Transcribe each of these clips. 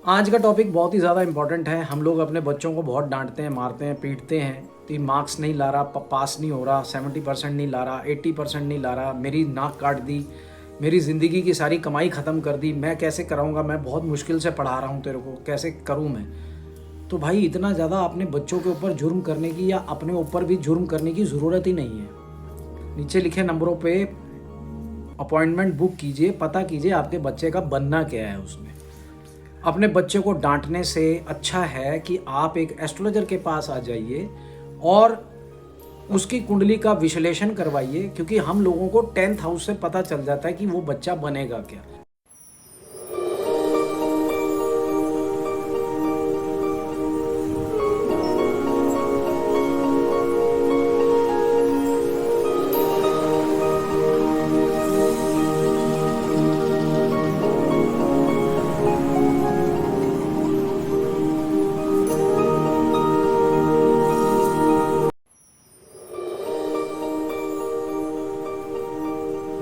आज का टॉपिक बहुत ही ज़्यादा इम्पोर्टेंट है। हम लोग अपने बच्चों को बहुत डांटते हैं, मारते हैं, पीटते हैं कि मार्क्स नहीं ला रहा, पास नहीं हो रहा, 70% नहीं ला रहा, 80% नहीं ला रहा, मेरी नाक काट दी, मेरी ज़िंदगी की सारी कमाई ख़त्म कर दी, मैं कैसे कराऊंगा, मैं बहुत मुश्किल से पढ़ा रहा हूँ तेरे को, कैसे करूँ मैं। तो भाई इतना ज़्यादा अपने बच्चों के ऊपर जुर्म करने की या अपने ऊपर भी जुर्म करने की ज़रूरत ही नहीं है। नीचे लिखे नंबरों पे अपॉइंटमेंट बुक कीजिए, पता कीजिए आपके बच्चे का बनना क्या है। उसमें अपने बच्चे को डांटने से अच्छा है कि आप एक एस्ट्रोलॉजर के पास आ जाइए और उसकी कुंडली का विश्लेषण करवाइए, क्योंकि हम लोगों को 10th हाउस से पता चल जाता है कि वो बच्चा बनेगा क्या।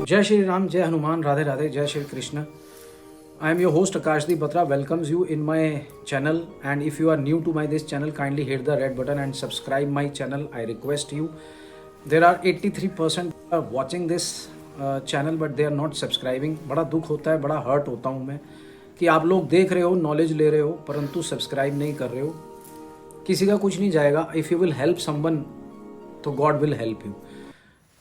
जय श्री राम, जय हनुमान, राधे राधे, जय Shri Krishna. I am your host Akashdeep Batra, welcomes you in my channel, and if you are new to this channel, kindly hit the red button and subscribe my channel. I request you. There are 83% are watching this channel but they are not subscribing. बड़ा दुख होता है, बड़ा hurt होता हूँ मैं कि आप लोग देख रहे हो, नॉलेज ले रहे हो, परंतु सब्सक्राइब नहीं कर रहे हो। किसी का कुछ नहीं जाएगा। If you will help someone तो गॉड विल हेल्प यू।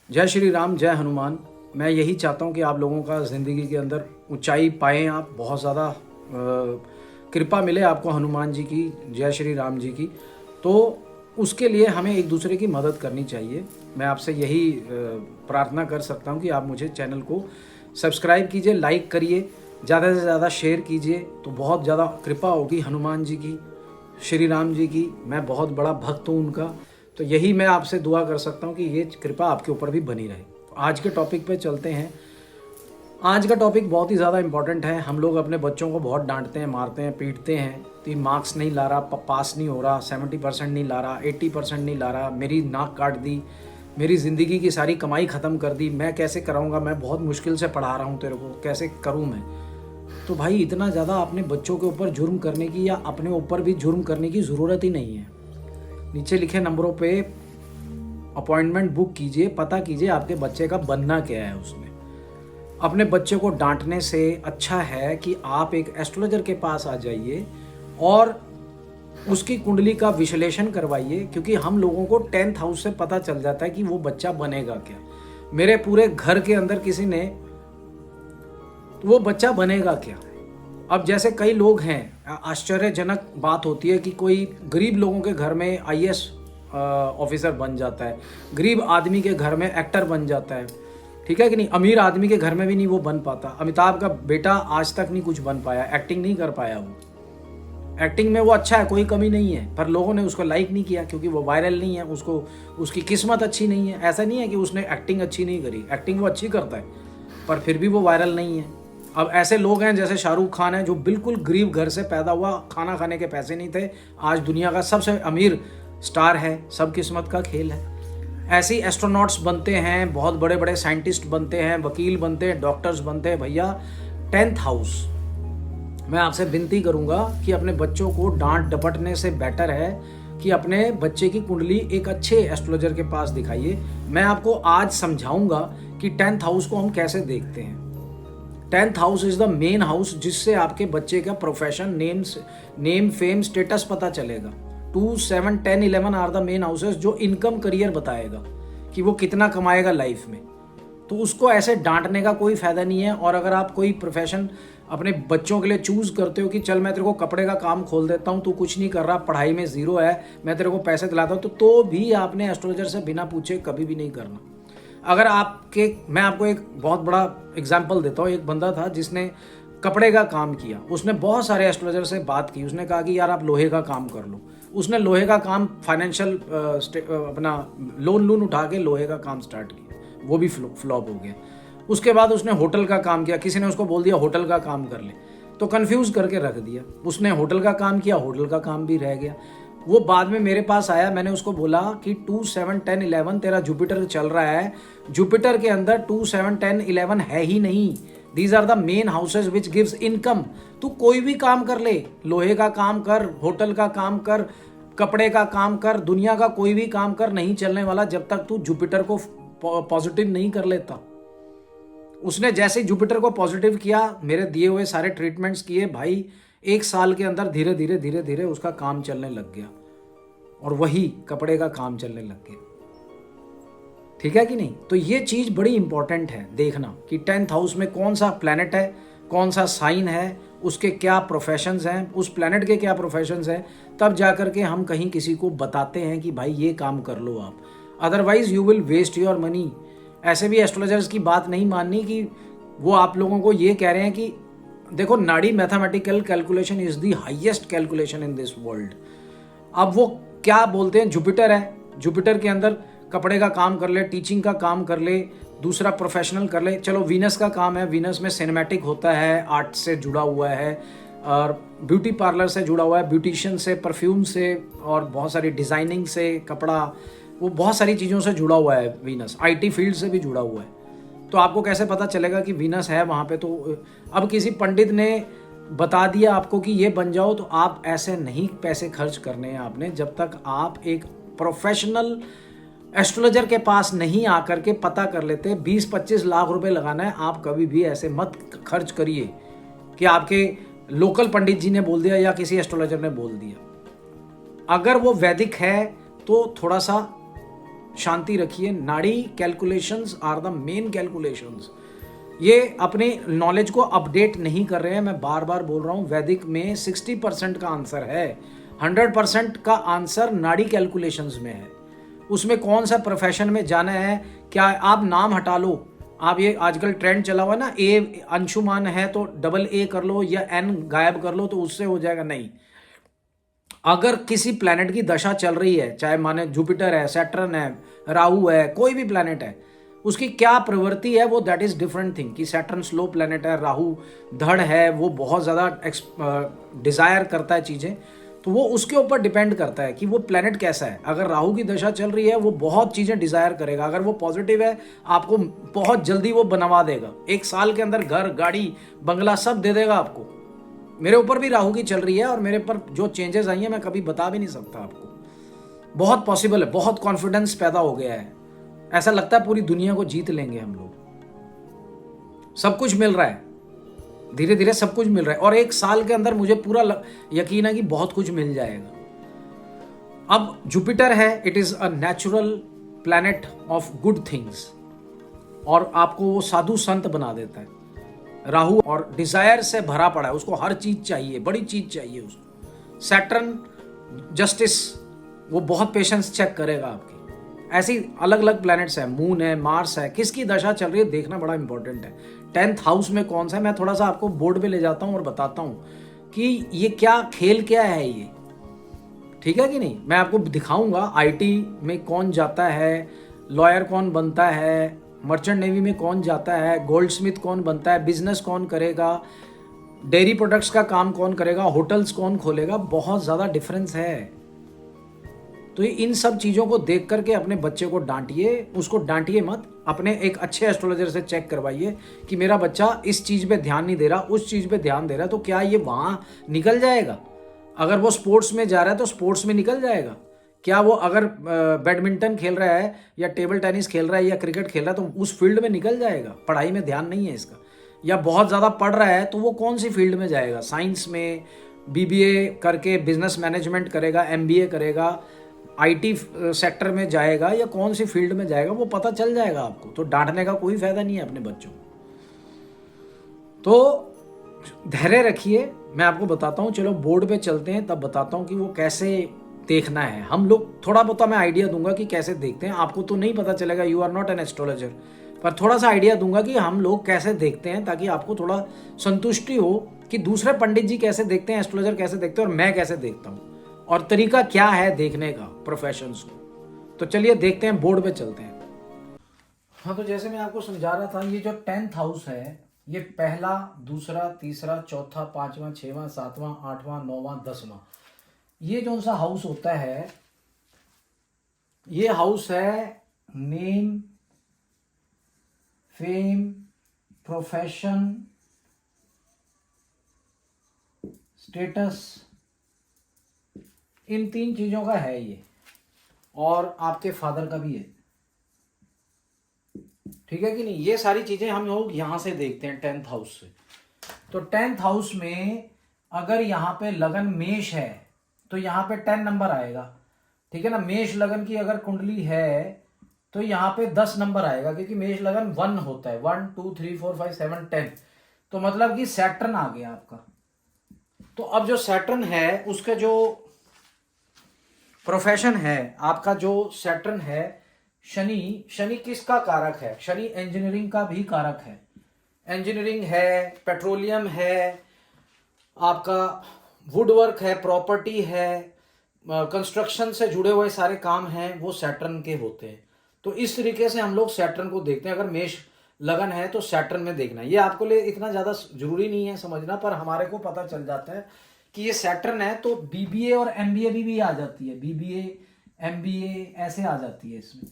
जय श्री राम, जय हनुमान। मैं यही चाहता हूँ कि आप लोगों का ज़िंदगी के अंदर ऊंचाई पाएँ, आप बहुत ज़्यादा कृपा मिले आपको हनुमान जी की, जय श्री राम जी की। तो उसके लिए हमें एक दूसरे की मदद करनी चाहिए। मैं आपसे यही प्रार्थना कर सकता हूँ कि आप मुझे चैनल को सब्सक्राइब कीजिए, लाइक करिए, ज़्यादा से ज़्यादा शेयर कीजिए, तो बहुत ज़्यादा कृपा होगी हनुमान जी की, श्री राम जी की। मैं बहुत बड़ा भक्त हूँ उनका, तो यही मैं आपसे दुआ कर सकता हूँ कि ये कृपा आपके ऊपर भी बनी रहे। आज के टॉपिक पे चलते हैं। आज का टॉपिक बहुत ही ज़्यादा इम्पोर्टेंट है। हम लोग अपने बच्चों को बहुत डांटते हैं, मारते हैं, पीटते हैं कि मार्क्स नहीं ला रहा, पास नहीं हो रहा, 70% नहीं ला रहा, 80% नहीं ला रहा, मेरी नाक काट दी, मेरी ज़िंदगी की सारी कमाई ख़त्म कर दी, मैं कैसे कराऊंगा, मैं बहुत मुश्किल से पढ़ा रहा हूँ तेरे को, कैसे करूँ मैं। तो भाई इतना ज़्यादा अपने बच्चों के ऊपर जुर्म करने की या अपने ऊपर भी जुर्म करने की ज़रूरत ही नहीं है। नीचे लिखे नंबरों पे अपॉइंटमेंट बुक कीजिए, पता कीजिए आपके बच्चे का बनना क्या है। उसमें अपने बच्चे को डांटने से अच्छा है कि आप एक एस्ट्रोलॉजर के पास आ जाइए और उसकी कुंडली का विश्लेषण करवाइए, क्योंकि हम लोगों को 10th हाउस से पता चल जाता है कि वो बच्चा बनेगा क्या। मेरे पूरे घर के अंदर किसी ने, तो वो बच्चा बनेगा क्या। अब जैसे कई लोग हैं, आश्चर्यजनक बात होती है कि कोई गरीब लोगों के घर में आईएएस ऑफिसर बन जाता है, गरीब आदमी के घर में एक्टर बन जाता है, ठीक है कि नहीं। अमीर आदमी के घर में भी नहीं वो बन पाता। अमिताभ का बेटा आज तक नहीं कुछ बन पाया, एक्टिंग नहीं कर पाया। वो एक्टिंग में वो अच्छा है, कोई कमी नहीं है, पर लोगों ने उसको लाइक नहीं किया क्योंकि वो वायरल नहीं है, उसको उसकी किस्मत अच्छी नहीं है। ऐसा नहीं है कि उसने एक्टिंग अच्छी नहीं करी, एक्टिंग वो अच्छी करता है, पर फिर भी वो वायरल नहीं है। अब ऐसे लोग हैं जैसे शाहरुख खान है, जो बिल्कुल गरीब घर से पैदा हुआ, खाना खाने के पैसे नहीं थे, आज दुनिया का सबसे अमीर स्टार है। सब किस्मत का खेल है। ऐसे ही एस्ट्रोनॉट्स बनते हैं, बहुत बड़े बड़े साइंटिस्ट बनते हैं, वकील बनते हैं, डॉक्टर्स बनते हैं। भैया 10th हाउस, मैं आपसे विनती करूंगा कि अपने बच्चों को डांट डपटने से बेटर है कि अपने बच्चे की कुंडली एक अच्छे एस्ट्रोलॉजर के पास दिखाइए। मैं आपको आज समझाऊंगा कि 10th हाउस को हम कैसे देखते हैं। 10th house is the main house, जिससे आपके बच्चे का प्रोफेशन, नेम, फेम, स्टेटस पता चलेगा। 2, 7, 10, 11 आर द मेन हाउसेस, जो इनकम करियर बताएगा कि वो कितना कमाएगा लाइफ में। तो उसको ऐसे डांटने का कोई फायदा नहीं है। और अगर आप कोई प्रोफेशन अपने बच्चों के लिए चूज करते हो कि चल मैं तेरे को कपड़े का काम खोल देता हूँ, तू कुछ नहीं कर रहा, पढ़ाई में जीरो है, मैं तेरे को पैसे दिलाता हूँ, तो भी आपने एस्ट्रोलॉजर से बिना पूछे कभी भी नहीं करना। अगर मैं आपको एक बहुत बड़ा एग्जाम्पल देता हूँ। एक बंदा था जिसने कपड़े का काम किया, उसने बहुत सारे एस्ट्रोलॉजर से बात की, उसने कहा कि यार आप लोहे का काम कर लो। उसने लोहे का काम, फाइनेंशियल अपना लोन उठा के लोहे का काम स्टार्ट किया, वो भी फ्लॉप हो गया। उसके बाद उसने होटल का काम किया, किसी ने उसको बोल दिया होटल का काम कर ले, तो कंफ्यूज करके रख दिया। उसने होटल का काम किया, होटल का काम भी रह गया। वो बाद में मेरे पास आया, मैंने उसको बोला कि 2, 7, 10, 11 तेरा जुपिटर चल रहा है, जुपिटर के अंदर 2, 7, 10, 11 है ही नहीं। These are the main houses which gives income. तू कोई भी काम कर ले, लोहे का काम कर, होटल का काम कर, कपड़े का काम कर, दुनिया का कोई भी काम कर, नहीं चलने वाला जब तक तू जुपिटर को पॉजिटिव नहीं कर लेता। उसने जैसे जुपिटर को पॉजिटिव किया, मेरे दिए हुए सारे ट्रीटमेंट्स किए भाई, 1 साल के अंदर धीरे धीरे धीरे धीरे उसका काम चलने लग गया, और वही कपड़े का काम चलने लग गया। ठीक है कि नहीं? तो ये चीज बड़ी इंपॉर्टेंट है देखना कि 10th हाउस में कौन सा प्लैनेट है, कौन सा साइन है, उसके क्या प्रोफेशंस हैं, उस प्लैनेट के क्या प्रोफेशंस हैं, तब जाकर के हम कहीं किसी को बताते हैं कि भाई ये काम कर लो आप, otherwise you will waste your money. ऐसे भी एस्ट्रोलॉजर्स की बात नहीं माननी कि वो आप लोगों को ये कह रहे हैं कि देखो, नाड़ी mathematical calculation is the highest calculation in this world. अब वो क्या बोलते हैं, जुपिटर है, जुपिटर के अंदर कपड़े का काम कर ले, टीचिंग का काम कर ले, दूसरा प्रोफेशनल कर ले। चलो वीनस का काम है, वीनस में सिनेमैटिक होता है, आर्ट से जुड़ा हुआ है, और ब्यूटी पार्लर से जुड़ा हुआ है, ब्यूटिशियन से, परफ्यूम से, और बहुत सारी डिज़ाइनिंग से, कपड़ा, वो बहुत सारी चीज़ों से जुड़ा हुआ है वीनस। आईटी फील्ड से भी जुड़ा हुआ है। तो आपको कैसे पता चलेगा कि वीनस है वहाँ पे? तो अब किसी पंडित ने बता दिया आपको कि ये बन जाओ, तो आप ऐसे नहीं पैसे खर्च करने हैं आपने, जब तक आप एक प्रोफेशनल एस्ट्रोलॉजर के पास नहीं आकर के पता कर लेते। 20-25 लाख रुपए लगाना है, आप कभी भी ऐसे मत खर्च करिए कि आपके लोकल पंडित जी ने बोल दिया या किसी एस्ट्रोलॉजर ने बोल दिया। अगर वो वैदिक है तो थोड़ा सा शांति रखिए। नाड़ी calculations are the main calculations. ये अपने नॉलेज को अपडेट नहीं कर रहे हैं, मैं बार बार बोल रहा हूँ। वैदिक में 60% का आंसर है, 100% का आंसर नाड़ी कैलकुलेशंस में है। उसमें कौन सा प्रोफेशन में जाना है, क्या आप नाम हटा लो। आप ये आजकल ट्रेंड चला हुआ ना, ए अंशुमान है तो डबल ए कर लो या एन गायब कर लो तो उससे हो जाएगा, नहीं। अगर किसी प्लैनेट की दशा चल रही है, चाहे माने जुपिटर है, सैटर्न है, राहु है, कोई भी प्लैनेट है, उसकी क्या प्रवृत्ति है वो दैट इज डिफरेंट थिंग। कि सैटर्न स्लो प्लैनेट है, राहु धड़ है, वो बहुत ज़्यादा डिज़ायर करता है चीज़ें, तो वो उसके ऊपर डिपेंड करता है कि वो प्लैनेट कैसा है। अगर राहु की दशा चल रही है, वो बहुत चीज़ें डिज़ायर करेगा। अगर वो पॉजिटिव है, आपको बहुत जल्दी वो बनवा देगा। 1 साल के अंदर घर, गाड़ी, बंगला सब दे देगा आपको। मेरे ऊपर भी राहु की चल रही है, और मेरे पर जो चेंजेस आई हैं मैं कभी बता भी नहीं सकता आपको। बहुत पॉसिबल है, बहुत कॉन्फिडेंस पैदा हो गया है, ऐसा लगता है पूरी दुनिया को जीत लेंगे हम लोग। सब कुछ मिल रहा है, धीरे धीरे सब कुछ मिल रहा है, और 1 साल के अंदर मुझे पूरा यकीन है कि बहुत कुछ मिल जाएगा। अब जुपिटर है, it is a natural planet of good things, और आपको वो साधु संत बना देता है। राहु और डिजायर से भरा पड़ा है, उसको हर चीज चाहिए, बड़ी चीज चाहिए उसको। सैटर्न जस्टिस, वो बहुत पेशेंस चेक करेगा आपकी। ऐसी अलग अलग प्लैनेट्स हैं, मून है, मार्स है, किसकी दशा चल रही है देखना बड़ा इंपॉर्टेंट है। 10th हाउस में कौन सा है, मैं थोड़ा सा आपको बोर्ड पे ले जाता हूँ और बताता हूँ कि ये क्या खेल क्या है ये, ठीक है कि नहीं। मैं आपको दिखाऊंगा आईटी में कौन जाता है, लॉयर कौन बनता है, मर्चेंट नेवी में कौन जाता है, गोल्ड स्मिथ कौन बनता है, बिजनेस कौन करेगा, डेयरी प्रोडक्ट्स का काम कौन करेगा, होटल्स कौन खोलेगा। बहुत ज़्यादा डिफरेंस है। तो इन सब चीज़ों को देख करके अपने बच्चे को डांटिए, उसको डांटिए मत। अपने एक अच्छे एस्ट्रोलॉजर से चेक करवाइए कि मेरा बच्चा इस चीज़ पे ध्यान नहीं दे रहा, उस चीज़ पे ध्यान दे रहा है, तो क्या ये वहाँ निकल जाएगा। अगर वो स्पोर्ट्स में जा रहा है तो स्पोर्ट्स में निकल जाएगा। क्या वो अगर बैडमिंटन खेल रहा है या टेबल टेनिस खेल रहा है या क्रिकेट खेल रहा है तो उस फील्ड में निकल जाएगा। पढ़ाई में ध्यान नहीं है इसका, या बहुत ज़्यादा पढ़ रहा है तो वो कौन सी फील्ड में जाएगा। साइंस में बीबीए करके बिजनेस मैनेजमेंट करेगा, एमबीए करेगा, आईटी सेक्टर में जाएगा, या कौन सी फील्ड में जाएगा, वो पता चल जाएगा आपको। तो डांटने का कोई फायदा नहीं है अपने बच्चों को। तो धैर्य रखिए, मैं आपको बताता हूँ। चलो बोर्ड पे चलते हैं, तब बताता हूँ कि वो कैसे देखना है। हम लोग थोड़ा बहुत मैं आइडिया दूंगा कि कैसे देखते हैं। आपको तो नहीं पता चलेगा, you are not an astrologer, पर थोड़ा सा आइडिया दूंगा कि हम लोग कैसे देखते हैं, ताकि आपको थोड़ा संतुष्टि हो कि दूसरे पंडित जी कैसे देखते हैं, एस्ट्रोलॉजर कैसे देखते हैं, और मैं कैसे देखता हूँ, और तरीका क्या है देखने का प्रोफेशंस को। तो चलिए देखते हैं, बोर्ड पे चलते हैं। हाँ, तो जैसे मैं आपको समझा रहा था, ये जो 10th हाउस है, ये पहला, दूसरा, तीसरा, चौथा, 5वां, 6वां, 7वां, 8वां, 9वां, 10वां, ये जो सा हाउस होता है, ये हाउस है नेम, फेम, प्रोफेशन, स्टेटस, इन 3 चीजों का है ये, और आपके फादर का भी है, ठीक है कि नहीं। ये सारी चीजें हम लोग यहां से देखते हैं 10th हाउस से। तो 10th हाउस में अगर यहाँ पे लगन मेष है तो यहाँ पे 10 नंबर आएगा, ठीक है ना। मेष लगन की अगर कुंडली है तो यहाँ पे 10 नंबर आएगा, क्योंकि मेष लगन 1 होता है, 1 2 3 4 5 7 10। तो मतलब कि सैटर्न आ गया आपका। तो अब जो सैटर्न है उसका जो प्रोफेशन है, आपका जो सैटर्न है, शनि किसका कारक है? शनि इंजीनियरिंग का भी कारक है। इंजीनियरिंग है, पेट्रोलियम है, आपका वुड वर्क है, प्रॉपर्टी है, कंस्ट्रक्शन से जुड़े हुए सारे काम हैं, वो सैटर्न के होते हैं। तो इस तरीके से हम लोग सैटर्न को देखते हैं। अगर मेष लगन है तो सैटर्न में देखना। ये आपको लिए इतना ज़्यादा जरूरी नहीं है समझना, पर हमारे को पता चल जाता है कि ये सैटर्न है। तो बीबीए और एमबीए भी आ जाती है, बीबीए एमबीए ऐसे आ जाती है इसमें।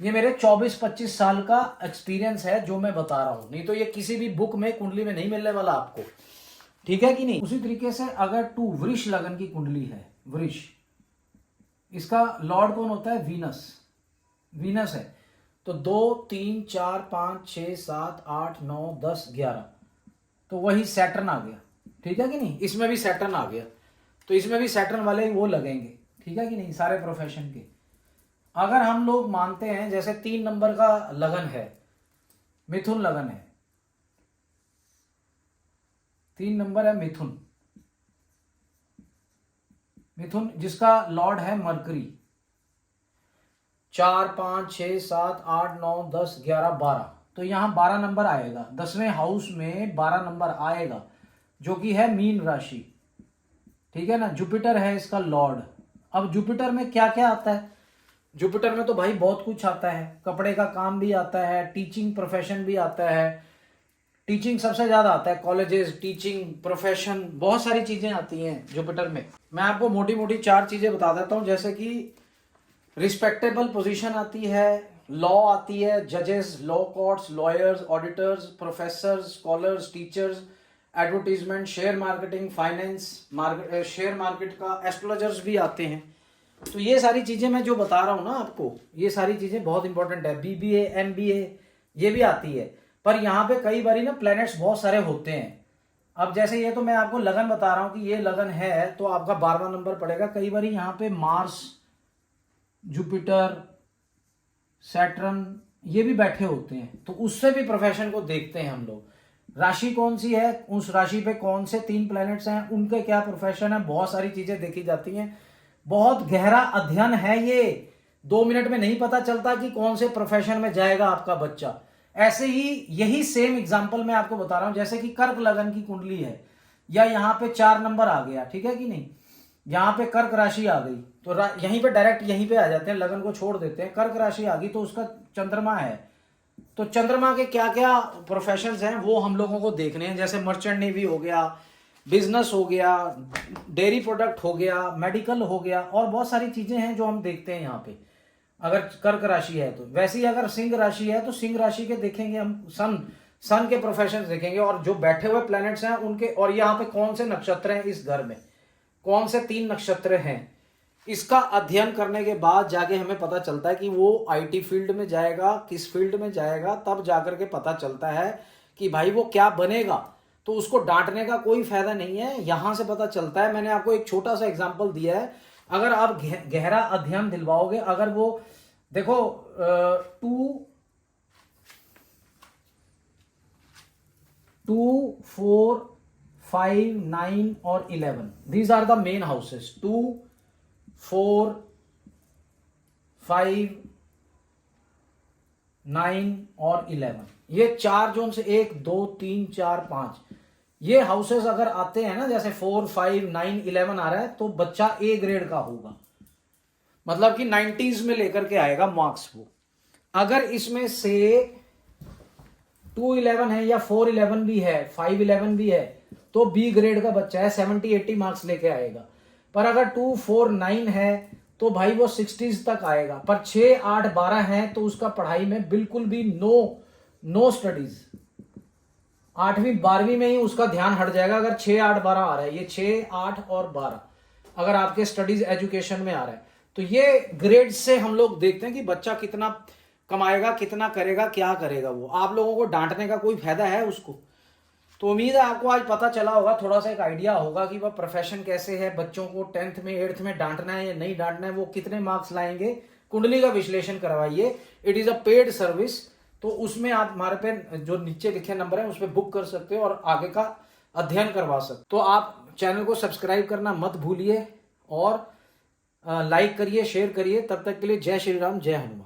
ये मेरे 24-25 साल का एक्सपीरियंस है जो मैं बता रहा हूं, नहीं तो ये किसी भी बुक में कुंडली में नहीं मिलने वाला आपको, ठीक है कि नहीं। उसी तरीके से अगर 2 वृष लगन की कुंडली है, वृष, इसका लॉर्ड कौन होता है? वीनस। वीनस है तो 2 3 4 5 6 7 8 9 10 11, तो वही सैटर्न आ गया, ठीक है कि नहीं। इसमें भी सैटर्न आ गया, तो इसमें भी सैटर्न वाले वो लगेंगे, ठीक है कि नहीं, सारे प्रोफेशन के। अगर हम लोग मानते हैं जैसे 3 नंबर का लगन है, मिथुन लगन है, 3 नंबर है मिथुन, मिथुन जिसका लॉर्ड है मरकरी, 4 5 6 7 8 9 10 11 12, तो यहां 12 नंबर आएगा। 10वें हाउस में 12 नंबर आएगा, जो कि है मीन राशि, ठीक है ना। जुपिटर है इसका लॉर्ड। अब जुपिटर में क्या क्या आता है? जुपिटर में तो भाई बहुत कुछ आता है, कपड़े का काम भी आता है, टीचिंग प्रोफेशन भी आता है, टीचिंग सबसे ज्यादा आता है, कॉलेजेस, टीचिंग प्रोफेशन, बहुत सारी चीजें आती हैं जुपिटर में। मैं आपको मोटी मोटी 4 चीजें बता देता हूं, जैसे कि रिस्पेक्टेबल पोजीशन आती है, लॉ आती है, जजेस, law courts, lawyers, auditors, professor, scholars, teachers, advertisement, share marketing, finance, share market का, एस्ट्रोलॉजर्स भी आते हैं। तो ये सारी चीजें मैं जो बता रहा हूं ना आपको, ये सारी चीजें बहुत इंपॉर्टेंट है। बीबीए एमबीए ये भी आती है, पर यहाँ पे कई बारी ना प्लैनेट्स बहुत सारे होते हैं। अब जैसे ये तो मैं आपको लगन बता रहा हूं कि ये लगन है तो आपका 12वां नंबर पड़ेगा। कई बारी यहाँ पे मार्स, जुपिटर, सैटर्न ये भी बैठे होते हैं, तो उससे भी प्रोफेशन को देखते हैं हम लोग। राशि कौन सी है, उस राशि पे कौन से 3 प्लैनेट्स हैं, उनके क्या प्रोफेशन है, बहुत सारी चीजें देखी जाती हैं। बहुत गहरा अध्ययन है ये, 2 मिनट में नहीं पता चलता कि कौन से प्रोफेशन में जाएगा आपका बच्चा। ऐसे ही यही सेम एग्जांपल मैं आपको बता रहा हूं, जैसे कि कर्क लगन की कुंडली है, या यहाँ पे 4 नंबर आ गया, ठीक है कि नहीं। यहाँ पे कर्क राशि आ गई तो यहीं पे डायरेक्ट यहीं पे आ जाते हैं, लगन को छोड़ देते हैं। कर्क राशि आ गई तो उसका चंद्रमा है, तो चंद्रमा के क्या क्या प्रोफेशंस हैं वो हम लोगों को देखने हैं। जैसे मर्चेंट नेवी हो गया, बिजनेस हो गया, डेयरी प्रोडक्ट हो गया, मेडिकल हो गया, और बहुत सारी चीजें हैं जो हम देखते हैं यहाँ पे अगर कर्क राशि है तो। वैसे ही अगर सिंह राशि है तो सिंह राशि के देखेंगे हम, सन के प्रोफेशन देखेंगे, और जो बैठे हुए प्लैनेट्स हैं उनके, और यहाँ पे कौन से नक्षत्र हैं इस घर में, कौन से 3 नक्षत्र हैं, इसका अध्ययन करने के बाद जाके हमें पता चलता है कि वो आईटी फील्ड में जाएगा, किस फील्ड में जाएगा, तब जाकर के पता चलता है कि भाई वो क्या बनेगा। तो उसको डांटने का कोई फायदा नहीं है, यहां से पता चलता है। मैंने आपको एक छोटा सा एग्जांपल दिया है, अगर आप गहरा अध्ययन दिलवाओगे, अगर वो देखो 2 4 5 9 और 11, these are the main houses, 2 4 5 9 और 11, ये 4 जोन से 1 2 3 4 5 ये हाउसेस अगर आते हैं ना, जैसे 4 5 9 11 आ रहा है, तो बच्चा ए ग्रेड का होगा, मतलब कि 90s में लेकर के आएगा मार्क्स वो। अगर इसमें से 2 11 है या 4 11 भी है, 5 11 भी है, तो बी ग्रेड का बच्चा है, 70 80 मार्क्स लेके आएगा। पर अगर 2 4 9 है तो भाई वो 60s तक आएगा। पर 6 8 12 है तो उसका पढ़ाई में बिल्कुल भी नो स्टडीज, 8वीं 12वीं में ही उसका ध्यान हट जाएगा अगर 6 8 12 आ रहा है। ये 6 8 और 12 अगर आपके स्टडीज एजुकेशन में आ रहा है तो ये ग्रेड से हम लोग देखते हैं कि बच्चा कितना कमाएगा, कितना करेगा, क्या करेगा। वो आप लोगों को डांटने का कोई फायदा है उसको? तो उम्मीद है आपको आज पता चला होगा, थोड़ा सा एक आइडिया होगा कि वह प्रोफेशन कैसे है, बच्चों को 10th में 8th में डांटना है या नहीं डांटना है, वो कितने मार्क्स लाएंगे। कुंडली का विश्लेषण करवाइए, it is a paid service. तो उसमें आप हमारे पे जो नीचे लिखे नंबर है उस पर बुक कर सकते हो और आगे का अध्ययन करवा सकते हो। तो आप चैनल को सब्सक्राइब करना मत भूलिए और लाइक करिए, शेयर करिए। तब तक के लिए जय श्री राम, जय हनुमान।